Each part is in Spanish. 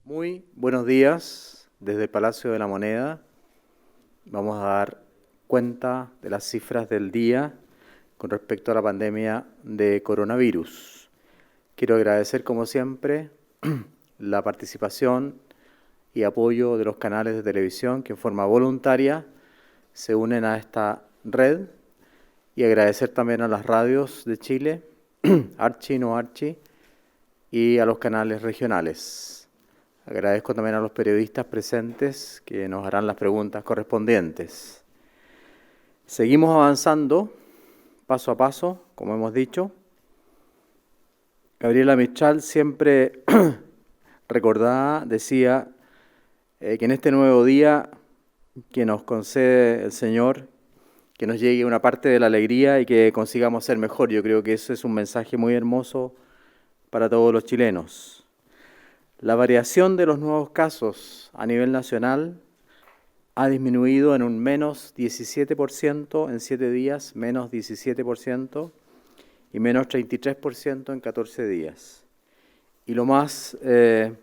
Muy buenos días desde el Palacio de la Moneda. Vamos a dar cuenta de las cifras del día con respecto a la pandemia de coronavirus. Quiero agradecer, como siempre, la participación y apoyo de los canales de televisión que en forma voluntaria se unen a esta red y agradecer también a las radios de Chile, Archi, No Archi, y a los canales regionales. Agradezco también a los periodistas presentes que nos harán las preguntas correspondientes. Seguimos avanzando paso a paso, como hemos dicho. Gabriela Mistral siempre recordaba, decía que en este nuevo día que nos concede el Señor, que nos llegue una parte de la alegría y que consigamos ser mejor. Yo creo que eso es un mensaje muy hermoso para todos los chilenos. La variación de los nuevos casos a nivel nacional ha disminuido en un menos 17% en 7 días, menos 17%, y menos 33% en 14 días. Y lo más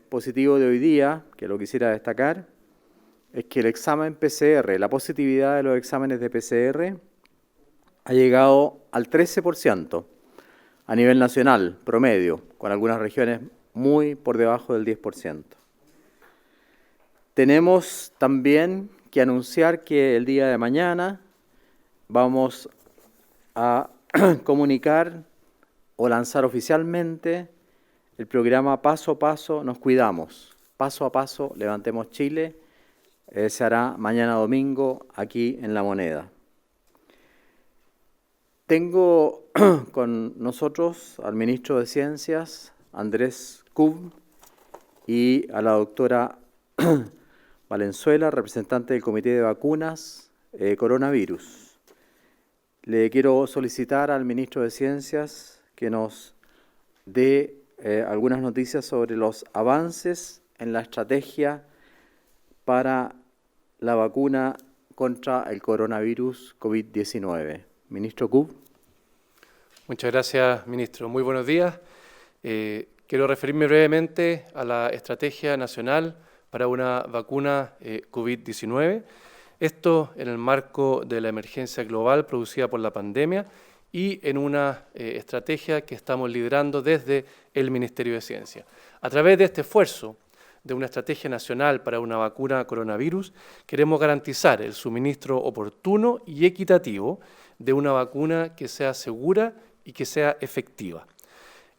positivo de hoy día, que lo quisiera destacar, es que el examen PCR, la positividad de los exámenes de PCR, ha llegado al 13% a nivel nacional, promedio, con algunas regiones muy por debajo del 10%. Tenemos también que anunciar que el día de mañana vamos a comunicar o lanzar oficialmente el programa Paso a Paso Nos Cuidamos. Paso a Paso Levantemos Chile. Se hará mañana domingo aquí en La Moneda. Tengo con nosotros al ministro de Ciencias, Andrés Kub, y a la doctora Valenzuela, representante del Comité de Vacunas Coronavirus. Le quiero solicitar al ministro de Ciencias que nos dé algunas noticias sobre los avances en la estrategia para la vacuna contra el coronavirus COVID-19. Ministro Kub. Muchas gracias, ministro. Muy buenos días. Quiero referirme brevemente a la Estrategia Nacional para una vacuna COVID-19. Esto en el marco de la emergencia global producida por la pandemia y en una estrategia que estamos liderando desde el Ministerio de Ciencia. A través de este esfuerzo de una estrategia nacional para una vacuna coronavirus, queremos garantizar el suministro oportuno y equitativo de una vacuna que sea segura y que sea efectiva.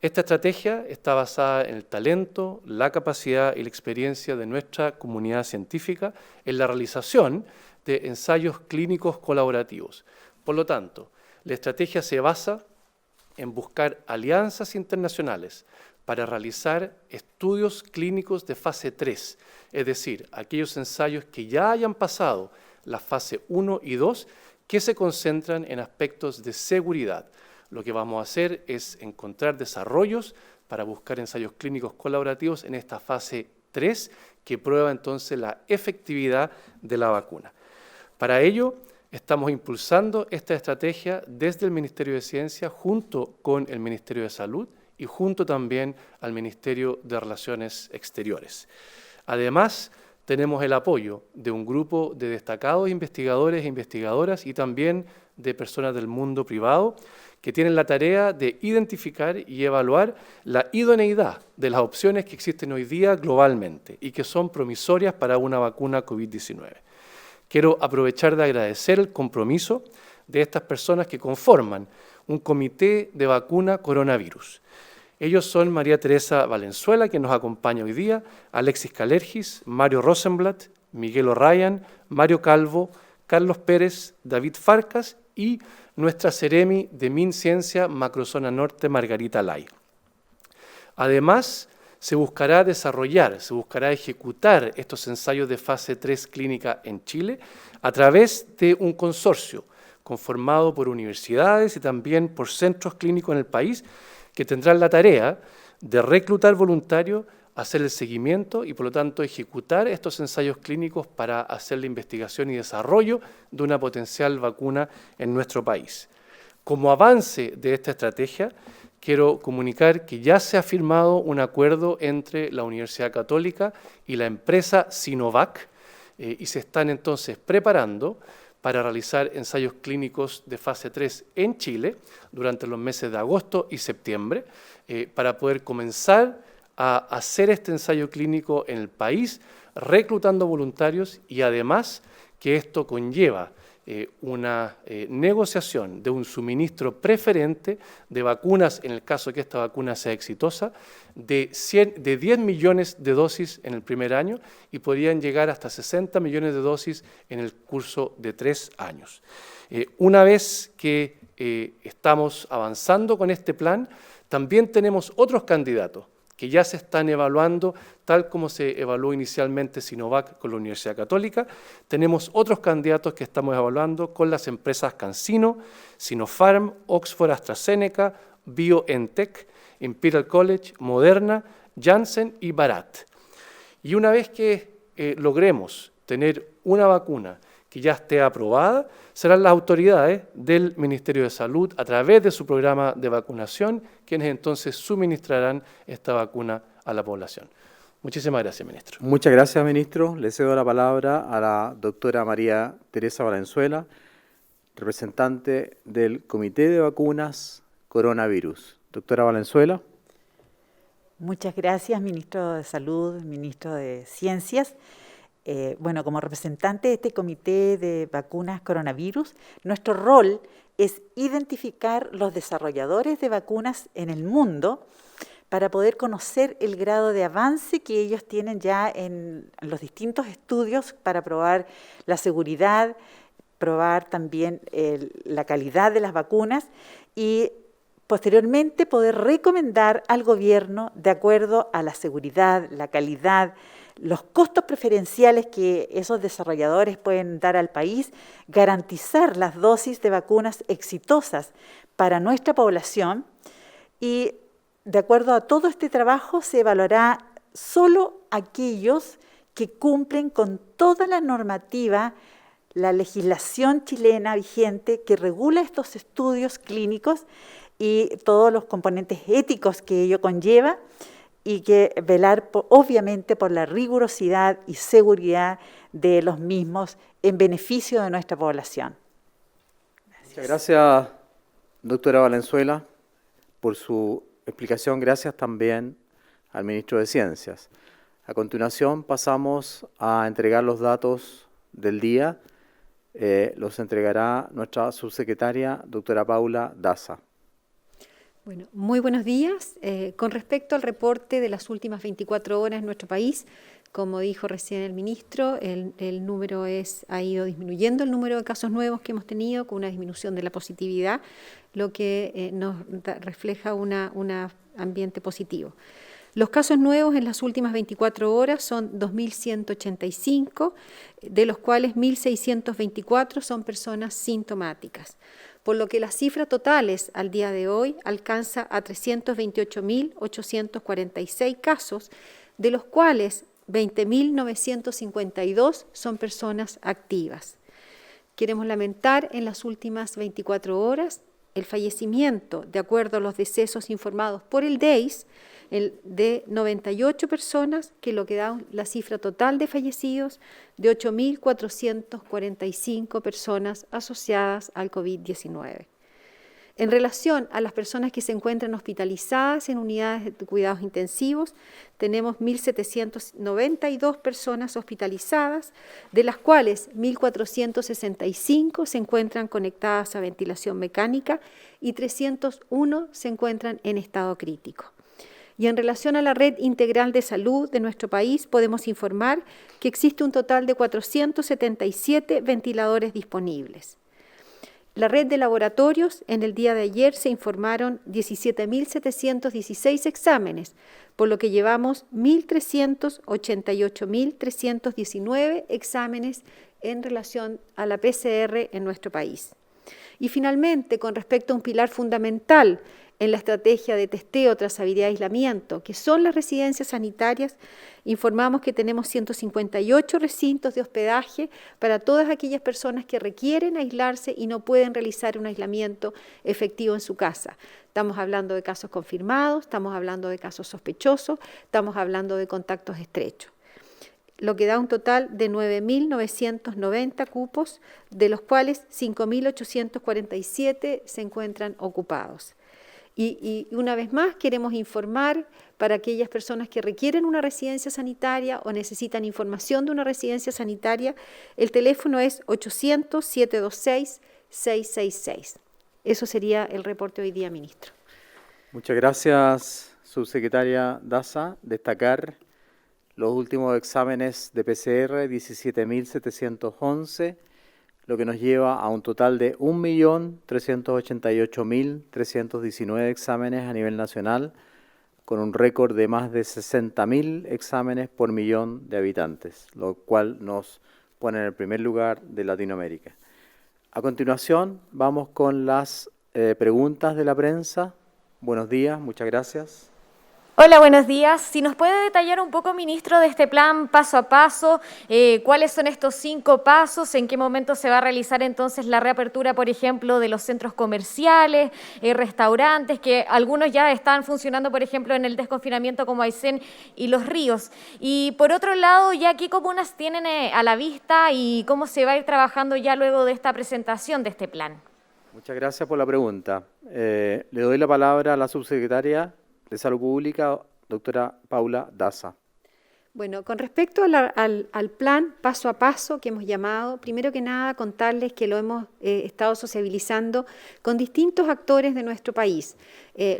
Esta estrategia está basada en el talento, la capacidad y la experiencia de nuestra comunidad científica en la realización de ensayos clínicos colaborativos. Por lo tanto, la estrategia se basa en buscar alianzas internacionales para realizar estudios clínicos de fase 3, es decir, aquellos ensayos que ya hayan pasado la fase 1 y 2 que se concentran en aspectos de seguridad. Lo que vamos a hacer es encontrar desarrollos para buscar ensayos clínicos colaborativos en esta fase 3 que prueba entonces la efectividad de la vacuna. Para ello, estamos impulsando esta estrategia desde el Ministerio de Ciencia junto con el Ministerio de Salud y junto también al Ministerio de Relaciones Exteriores. Además, tenemos el apoyo de un grupo de destacados investigadores e investigadoras y también de personas del mundo privado que tienen la tarea de identificar y evaluar la idoneidad de las opciones que existen hoy día globalmente y que son promisorias para una vacuna COVID-19. Quiero aprovechar de agradecer el compromiso de estas personas que conforman un comité de vacuna coronavirus. Ellos son María Teresa Valenzuela, que nos acompaña hoy día, Alexis Calergis, Mario Rosenblatt, Miguel O'Ryan, Mario Calvo, Carlos Pérez, David Farcas y nuestra Seremi de MinCiencia Macrozona Norte, Margarita Lay. Además, se buscará ejecutar estos ensayos de fase 3 clínica en Chile a través de un consorcio conformado por universidades y también por centros clínicos en el país que tendrán la tarea de reclutar voluntarios, hacer el seguimiento y, por lo tanto, ejecutar estos ensayos clínicos para hacer la investigación y desarrollo de una potencial vacuna en nuestro país. Como avance de esta estrategia, quiero comunicar que ya se ha firmado un acuerdo entre la Universidad Católica y la empresa Sinovac y se están entonces preparando para realizar ensayos clínicos de fase 3 en Chile durante los meses de agosto y septiembre para poder comenzar a hacer este ensayo clínico en el país, reclutando voluntarios y además que esto conlleva una negociación de un suministro preferente de vacunas, en el caso de que esta vacuna sea exitosa, de 10 millones de dosis en el primer año y podrían llegar hasta 60 millones de dosis en el curso de 3 años. Una vez que estamos avanzando con este plan, también tenemos otros candidatos que ya se están evaluando, tal como se evaluó inicialmente Sinovac con la Universidad Católica. Tenemos otros candidatos que estamos evaluando con las empresas CanSino, Sinopharm, Oxford AstraZeneca, BioNTech, Imperial College, Moderna, Janssen y Bharat. Y una vez que logremos tener una vacuna que ya esté aprobada, serán las autoridades del Ministerio de Salud, a través de su programa de vacunación, quienes entonces suministrarán esta vacuna a la población. Muchísimas gracias, ministro. Muchas gracias, ministro. Le cedo la palabra a la doctora María Teresa Valenzuela, representante del Comité de Vacunas Coronavirus. Doctora Valenzuela. Muchas gracias, ministro de Salud, ministro de Ciencias. Bueno, como representante de este Comité de Vacunas Coronavirus, nuestro rol es identificar los desarrolladores de vacunas en el mundo para poder conocer el grado de avance que ellos tienen ya en los distintos estudios para probar la seguridad, probar también la calidad de las vacunas y posteriormente poder recomendar al gobierno de acuerdo a la seguridad, la calidad, los costos preferenciales que esos desarrolladores pueden dar al país, garantizar las dosis de vacunas exitosas para nuestra población y de acuerdo a todo este trabajo se evaluará solo aquellos que cumplen con toda la normativa, la legislación chilena vigente que regula estos estudios clínicos y todos los componentes éticos que ello conlleva, y que velar, obviamente, por la rigurosidad y seguridad de los mismos en beneficio de nuestra población. Muchas gracias, doctora Valenzuela, por su explicación. Gracias también al ministro de Ciencias. A continuación pasamos a entregar los datos del día. Los entregará nuestra subsecretaria, doctora Paula Daza. Bueno, muy buenos días. Con respecto al reporte de las últimas 24 horas en nuestro país, como dijo recién el ministro, el número ha ido disminuyendo, el número de casos nuevos que hemos tenido, con una disminución de la positividad, lo que nos refleja un ambiente positivo. Los casos nuevos en las últimas 24 horas son 2.185, de los cuales 1.624 son personas sintomáticas, por lo que las cifras totales al día de hoy alcanza a 328.846 casos, de los cuales 20.952 son personas activas. Queremos lamentar en las últimas 24 horas el fallecimiento, de acuerdo a los decesos informados por el DEIS, de 98 personas, que lo que da la cifra total de fallecidos de 8.445 personas asociadas al COVID-19. En relación a las personas que se encuentran hospitalizadas en unidades de cuidados intensivos, tenemos 1.792 personas hospitalizadas, de las cuales 1.465 se encuentran conectadas a ventilación mecánica y 301 se encuentran en estado crítico. Y en relación a la red integral de salud de nuestro país, podemos informar que existe un total de 477 ventiladores disponibles. La red de laboratorios, en el día de ayer se informaron 17.716 exámenes, por lo que llevamos 1.388.319 exámenes en relación a la PCR en nuestro país. Y finalmente, con respecto a un pilar fundamental en la estrategia de testeo, trazabilidad y aislamiento, que son las residencias sanitarias, informamos que tenemos 158 recintos de hospedaje para todas aquellas personas que requieren aislarse y no pueden realizar un aislamiento efectivo en su casa. Estamos hablando de casos confirmados, estamos hablando de casos sospechosos, estamos hablando de contactos estrechos, lo que da un total de 9.990 cupos, de los cuales 5.847 se encuentran ocupados. Y una vez más queremos informar para aquellas personas que requieren una residencia sanitaria o necesitan información de una residencia sanitaria, el teléfono es 800-726-666. Eso sería el reporte hoy día, ministro. Muchas gracias, subsecretaria Daza. Destacar los últimos exámenes de PCR, 17.711, lo que nos lleva a un total de 1.388.319 exámenes a nivel nacional, con un récord de más de 60.000 exámenes por millón de habitantes, lo cual nos pone en el primer lugar de Latinoamérica. A continuación, vamos con las preguntas de la prensa. Buenos días, muchas gracias. Hola, buenos días. Si nos puede detallar un poco, ministro, de este plan paso a paso, cuáles son estos 5 pasos, en qué momento se va a realizar entonces la reapertura, por ejemplo, de los centros comerciales, restaurantes, que algunos ya están funcionando, por ejemplo, en el desconfinamiento como Aysén y Los Ríos. Y por otro lado, ya qué comunas tienen a la vista y cómo se va a ir trabajando ya luego de esta presentación de este plan. Muchas gracias por la pregunta. Le doy la palabra a la subsecretaria de Salud Pública, doctora Paula Daza. Bueno, con respecto al plan paso a paso que hemos llamado, primero que nada contarles que lo hemos estado sociabilizando con distintos actores de nuestro país.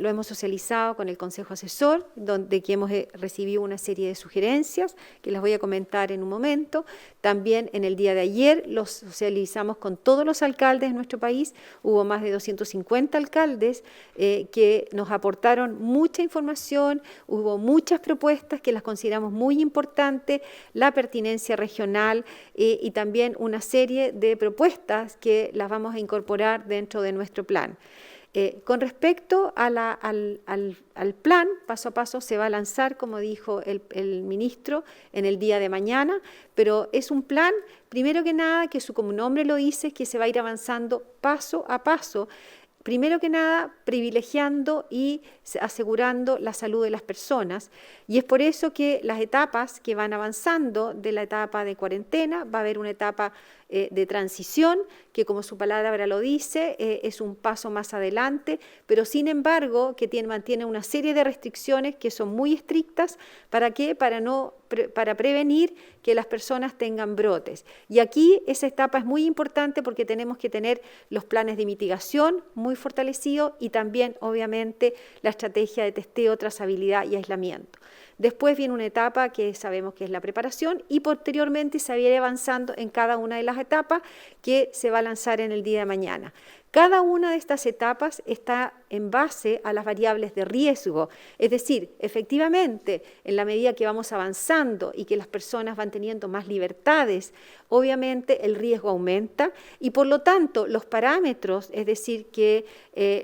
Lo hemos socializado con el Consejo Asesor, donde que hemos recibido una serie de sugerencias que les voy a comentar en un momento. También en el día de ayer los socializamos con todos los alcaldes de nuestro país. Hubo más de 250 alcaldes que nos aportaron mucha información, hubo muchas propuestas que las consideramos muy importantes, la pertinencia regional y también una serie de propuestas que las vamos a incorporar dentro de nuestro plan. Con respecto al plan, paso a paso se va a lanzar, como dijo el ministro, en el día de mañana, pero es un plan, primero que nada, que como nombre lo dice, que se va a ir avanzando paso a paso, primero que nada privilegiando y asegurando la salud de las personas, y es por eso que las etapas que van avanzando de la etapa de cuarentena, va a haber una etapa de transición, que como su palabra lo dice, es un paso más adelante, pero sin embargo que mantiene una serie de restricciones que son muy estrictas. ¿Para qué? Para prevenir que las personas tengan brotes. Y aquí esa etapa es muy importante porque tenemos que tener los planes de mitigación muy fortalecidos y también, obviamente, la estrategia de testeo, trazabilidad y aislamiento. Después viene una etapa que sabemos que es la preparación y posteriormente se viene avanzando en cada una de las etapas que se va a lanzar en el día de mañana. Cada una de estas etapas está en base a las variables de riesgo, es decir, efectivamente, en la medida que vamos avanzando y que las personas van teniendo más libertades, obviamente el riesgo aumenta y por lo tanto los parámetros, es decir, que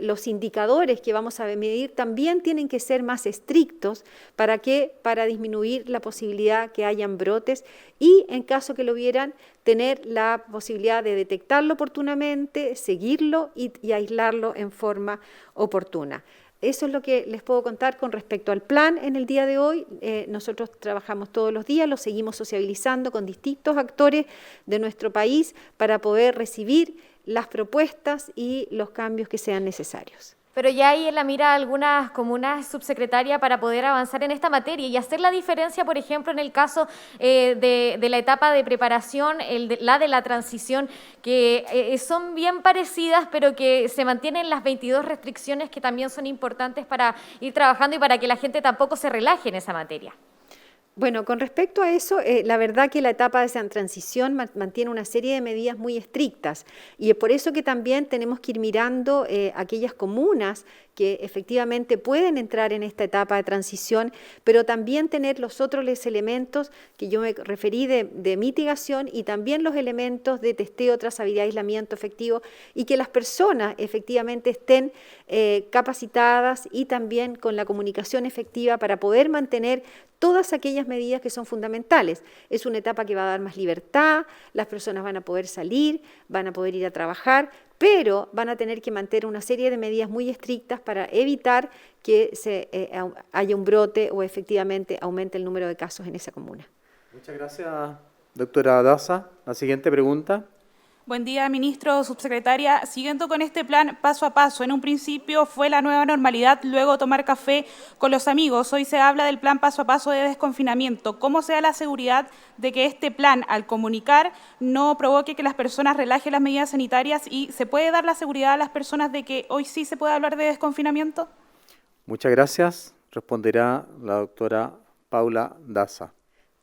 los indicadores que vamos a medir también tienen que ser más estrictos. ¿Para qué? Para disminuir la posibilidad que hayan brotes y en caso que lo hubieran, tener la posibilidad de detectarlo oportunamente, seguirlo y aislarlo en forma oportuna. Eso es lo que les puedo contar con respecto al plan en el día de hoy. Nosotros trabajamos todos los días, lo seguimos sociabilizando con distintos actores de nuestro país para poder recibir las propuestas y los cambios que sean necesarios. Pero ya hay en la mira algunas comunas, subsecretaria, para poder avanzar en esta materia y hacer la diferencia, por ejemplo, en el caso de la etapa de preparación, la de la transición, que son bien parecidas, pero que se mantienen las 22 restricciones que también son importantes para ir trabajando y para que la gente tampoco se relaje en esa materia. Bueno, con respecto a eso, la verdad que la etapa de esa transición mantiene una serie de medidas muy estrictas y es por eso que también tenemos que ir mirando aquellas comunas que efectivamente pueden entrar en esta etapa de transición, pero también tener los otros elementos que yo me referí de mitigación y también los elementos de testeo, trazabilidad, aislamiento efectivo y que las personas efectivamente estén capacitadas y también con la comunicación efectiva para poder mantener todas aquellas medidas que son fundamentales. Es una etapa que va a dar más libertad, las personas van a poder salir, van a poder ir a trabajar, pero van a tener que mantener una serie de medidas muy estrictas para evitar que haya un brote o efectivamente aumente el número de casos en esa comuna. Muchas gracias, doctora Daza. La siguiente pregunta. Buen día, ministro, subsecretaria. Siguiendo con este plan paso a paso, en un principio fue la nueva normalidad, luego tomar café con los amigos. Hoy se habla del plan paso a paso de desconfinamiento. ¿Cómo se da la seguridad de que este plan, al comunicar, no provoque que las personas relajen las medidas sanitarias y se puede dar la seguridad a las personas de que hoy sí se puede hablar de desconfinamiento? Muchas gracias. Responderá la doctora Paula Daza.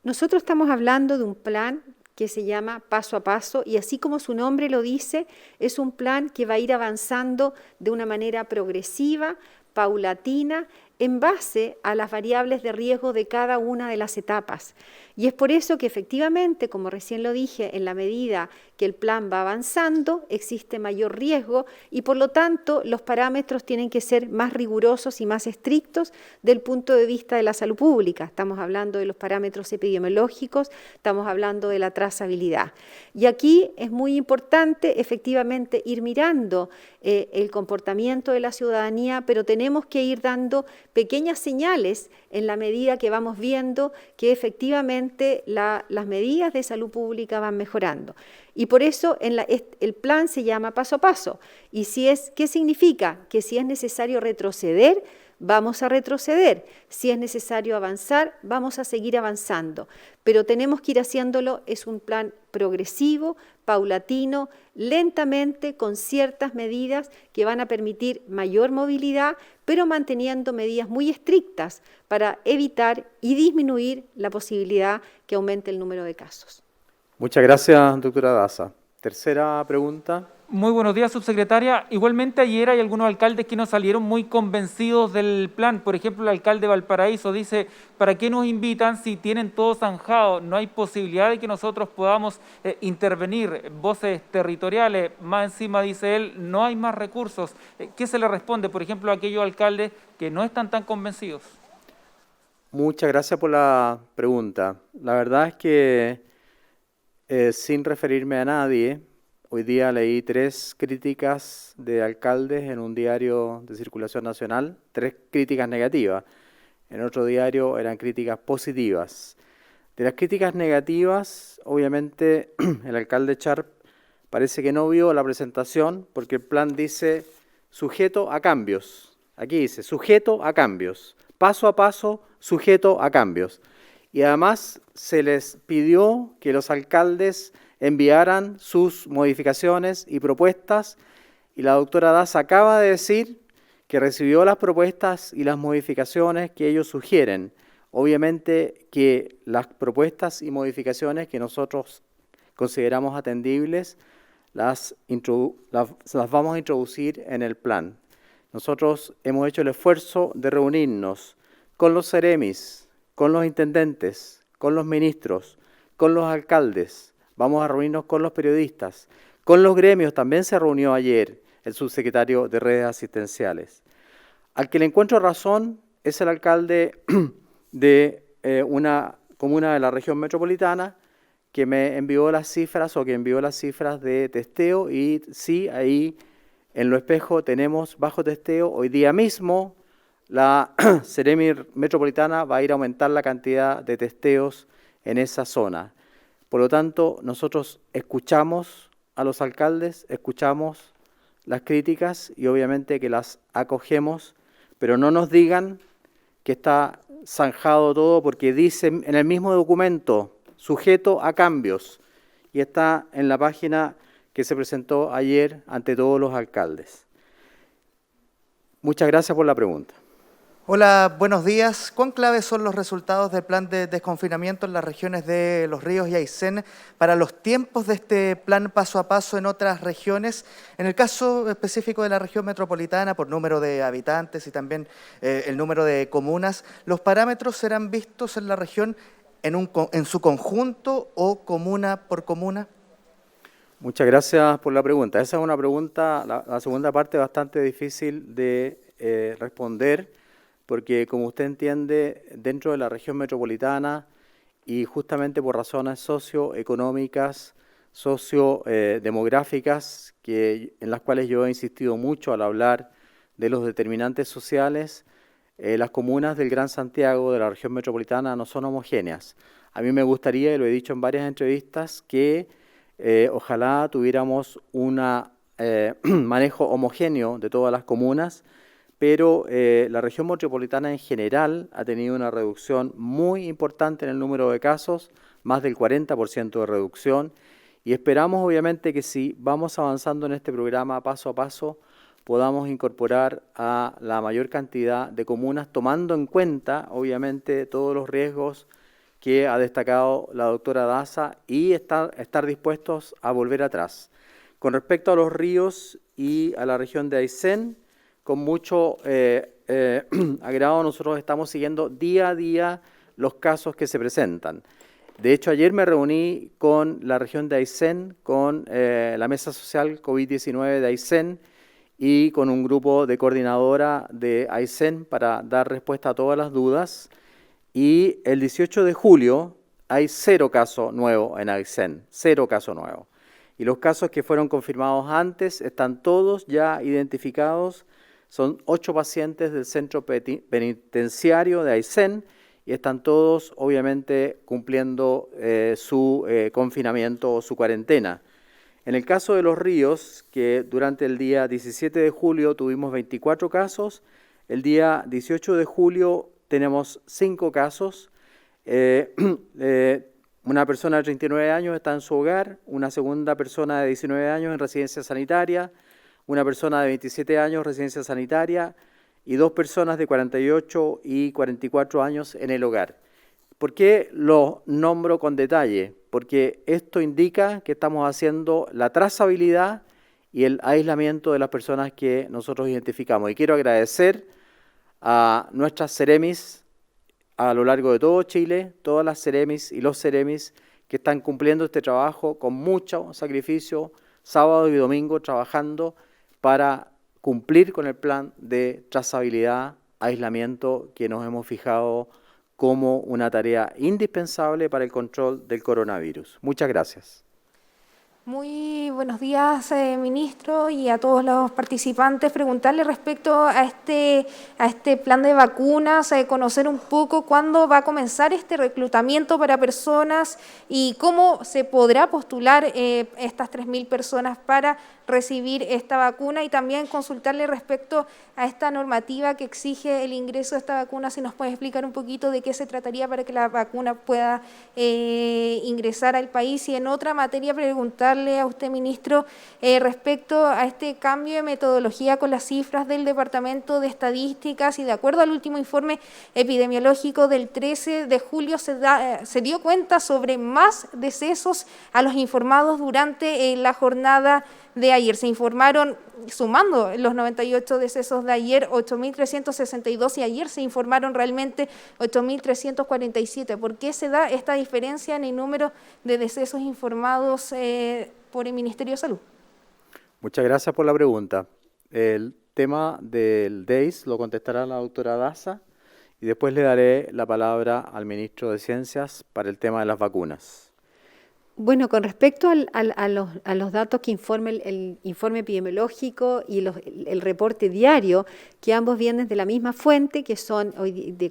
Nosotros estamos hablando de un plan que se llama Paso a Paso y así como su nombre lo dice, es un plan que va a ir avanzando de una manera progresiva, paulatina, en base a las variables de riesgo de cada una de las etapas. Y es por eso que efectivamente, como recién lo dije, en la medida que el plan va avanzando, existe mayor riesgo y por lo tanto los parámetros tienen que ser más rigurosos y más estrictos del punto de vista de la salud pública. Estamos hablando de los parámetros epidemiológicos, estamos hablando de la trazabilidad. Y aquí es muy importante efectivamente ir mirando el comportamiento de la ciudadanía, pero tenemos que ir dando pequeñas señales en la medida que vamos viendo que efectivamente las medidas de salud pública van mejorando. Y por eso el plan se llama Paso a Paso. ¿Y qué significa? Que si es necesario retroceder, vamos a retroceder. Si es necesario avanzar, vamos a seguir avanzando. Pero tenemos que ir haciéndolo, es un plan progresivo, paulatino, lentamente, con ciertas medidas que van a permitir mayor movilidad, pero manteniendo medidas muy estrictas para evitar y disminuir la posibilidad que aumente el número de casos. Muchas gracias, doctora Daza. Tercera pregunta. Muy buenos días, subsecretaria. Igualmente ayer hay algunos alcaldes que no salieron muy convencidos del plan. Por ejemplo, el alcalde de Valparaíso dice, ¿para qué nos invitan si tienen todo zanjado? No hay posibilidad de que nosotros podamos intervenir. Voces territoriales, más encima, dice él, no hay más recursos. ¿Qué se le responde, por ejemplo, a aquellos alcaldes que no están tan convencidos? Muchas gracias por la pregunta. La verdad es que, sin referirme a nadie, hoy día leí 3 críticas de alcaldes en un diario de circulación nacional, 3 críticas negativas. En otro diario eran críticas positivas. De las críticas negativas, obviamente, el alcalde Sharp parece que no vio la presentación porque el plan dice sujeto a cambios. Aquí dice sujeto a cambios. Paso a paso, sujeto a cambios. Y además se les pidió que los alcaldes enviaran sus modificaciones y propuestas, y la doctora Daza acaba de decir que recibió las propuestas y las modificaciones que ellos sugieren. Obviamente que las propuestas y modificaciones que nosotros consideramos atendibles las vamos a introducir en el plan. Nosotros hemos hecho el esfuerzo de reunirnos con los seremis, con los intendentes, con los ministros, con los alcaldes. Vamos a reunirnos con los periodistas, con los gremios. También se reunió ayer el subsecretario de Redes Asistenciales. Al que le encuentro razón es el alcalde de una comuna de la región metropolitana que me envió las cifras de testeo y sí, ahí en Lo Espejo tenemos bajo testeo. Hoy día mismo la Seremi Metropolitana va a ir a aumentar la cantidad de testeos en esa zona. Por lo tanto, nosotros escuchamos a los alcaldes, escuchamos las críticas y obviamente que las acogemos, pero no nos digan que está zanjado todo porque dice en el mismo documento sujeto a cambios y está en la página que se presentó ayer ante todos los alcaldes. Muchas gracias por la pregunta. Hola, buenos días. ¿Cuán claves son los resultados del plan de desconfinamiento en las regiones de Los Ríos y Aysén para los tiempos de este plan paso a paso en otras regiones? En el caso específico de la región metropolitana, por número de habitantes y también el número de comunas, ¿los parámetros serán vistos en la región en su conjunto o comuna por comuna? Muchas gracias por la pregunta. Esa es una pregunta, la segunda parte, bastante difícil de responder, porque como usted entiende, dentro de la región metropolitana y justamente por razones socioeconómicas, sociodemográficas, en las cuales yo he insistido mucho al hablar de los determinantes sociales, las comunas del Gran Santiago, de la región metropolitana, no son homogéneas. A mí me gustaría, y lo he dicho en varias entrevistas, que ojalá tuviéramos un manejo homogéneo de todas las comunas, pero la región metropolitana en general ha tenido una reducción muy importante en el número de casos, más del 40% de reducción, y esperamos obviamente que si vamos avanzando en este programa paso a paso, podamos incorporar a la mayor cantidad de comunas, tomando en cuenta obviamente todos los riesgos que ha destacado la doctora Daza y estar dispuestos a volver atrás. Con respecto a los ríos y a la región de Aysén, con mucho agrado nosotros estamos siguiendo día a día los casos que se presentan. De hecho, ayer me reuní con la región de Aysén, con la Mesa Social COVID-19 de Aysén y con un grupo de coordinadora de Aysén para dar respuesta a todas las dudas. Y el 18 de julio hay 0 casos nuevos en Aysén, 0 casos nuevos. Y los casos que fueron confirmados antes están todos ya identificados. Son 8 pacientes del centro penitenciario de Aysén y están todos obviamente cumpliendo su confinamiento o su cuarentena. En el caso de Los Ríos, que durante el día 17 de julio tuvimos 24 casos, el día 18 de julio tenemos 5 casos. Una persona de 39 años está en su hogar, una segunda persona de 19 años en residencia sanitaria, una persona de 27 años residencia sanitaria y 2 personas de 48 y 44 años en el hogar. ¿Por qué los nombro con detalle? Porque esto indica que estamos haciendo la trazabilidad y el aislamiento de las personas que nosotros identificamos. Y quiero agradecer a nuestras Ceremis a lo largo de todo Chile, todas las Ceremis y los Ceremis que están cumpliendo este trabajo con mucho sacrificio, sábado y domingo trabajando para cumplir con el plan de trazabilidad, aislamiento que nos hemos fijado como una tarea indispensable para el control del coronavirus. Muchas gracias. Muy buenos días, ministro, y a todos los participantes. Preguntarle respecto a este plan de vacunas, conocer un poco cuándo va a comenzar este reclutamiento para personas y cómo se podrá postular estas 3.000 personas para recibir esta vacuna, y también consultarle respecto a esta normativa que exige el ingreso de esta vacuna, si nos puede explicar un poquito de qué se trataría para que la vacuna pueda ingresar al país. Y en otra materia preguntarle a usted, ministro, respecto a este cambio de metodología con las cifras del Departamento de Estadísticas, y de acuerdo al último informe epidemiológico del 13 de julio se dio cuenta sobre más decesos a los informados durante la jornada de ayer. Se informaron, sumando los 98 decesos de ayer, 8.362, y ayer se informaron realmente 8.347. ¿Por qué se da esta diferencia en el número de decesos informados por el Ministerio de Salud? Muchas gracias por la pregunta. El tema del DEIS lo contestará la doctora Daza y después le daré la palabra al ministro de Ciencias para el tema de las vacunas. Bueno, con respecto a los datos que informa el informe epidemiológico y el reporte diario, que ambos vienen de la misma fuente, que son,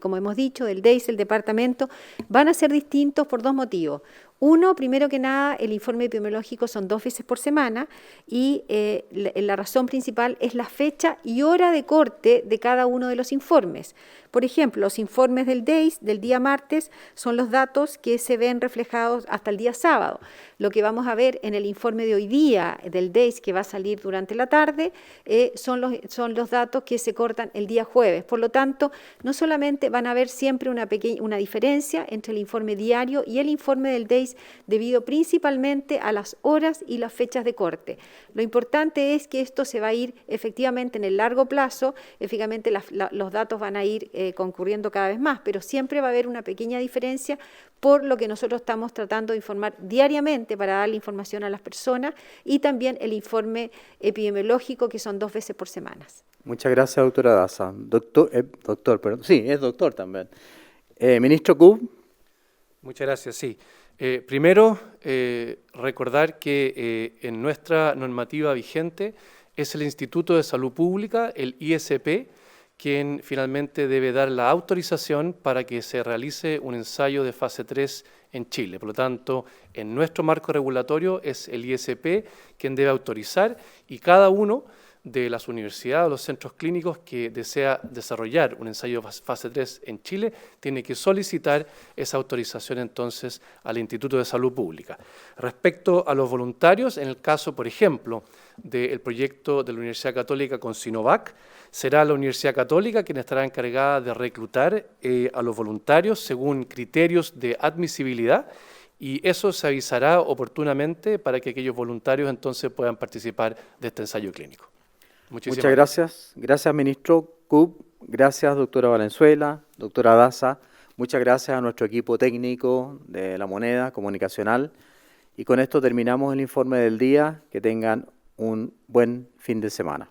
como hemos dicho, del DEIS, el departamento, van a ser distintos por 2 motivos. Uno, primero que nada, el informe epidemiológico son 2 veces por semana y la razón principal es la fecha y hora de corte de cada uno de los informes. Por ejemplo, los informes del DEIS del día martes son los datos que se ven reflejados hasta el día sábado. Lo que vamos a ver en el informe de hoy día del DEIS, que va a salir durante la tarde, son los datos que se cortan el día jueves. Por lo tanto, no solamente van a haber siempre una diferencia entre el informe diario y el informe del DEIS, debido principalmente a las horas y las fechas de corte. Lo importante es que esto se va a ir efectivamente en el largo plazo, efectivamente los datos van a ir concurriendo cada vez más, pero siempre va a haber una pequeña diferencia por lo que nosotros estamos tratando de informar diariamente para darle información a las personas y también el informe epidemiológico, que son 2 veces por semana. Muchas gracias, doctora Daza. Doctor, perdón. Sí, es doctor también. Ministro Kub. Muchas gracias, sí. Primero, recordar que en nuestra normativa vigente es el Instituto de Salud Pública, el ISP, quien finalmente debe dar la autorización para que se realice un ensayo de fase 3 en Chile. Por lo tanto, en nuestro marco regulatorio es el ISP quien debe autorizar y cada uno de las universidades o los centros clínicos que desea desarrollar un ensayo de fase 3 en Chile tiene que solicitar esa autorización entonces al Instituto de Salud Pública. Respecto a los voluntarios, en el caso, por ejemplo, del proyecto de la Universidad Católica con Sinovac, será la Universidad Católica quien estará encargada de reclutar a los voluntarios según criterios de admisibilidad y eso se avisará oportunamente para que aquellos voluntarios entonces puedan participar de este ensayo clínico. Muchas gracias. Gracias, ministro Kub. Gracias, doctora Valenzuela, doctora Daza. Muchas gracias a nuestro equipo técnico de La Moneda Comunicacional. Y con esto terminamos el informe del día. Que tengan un buen fin de semana.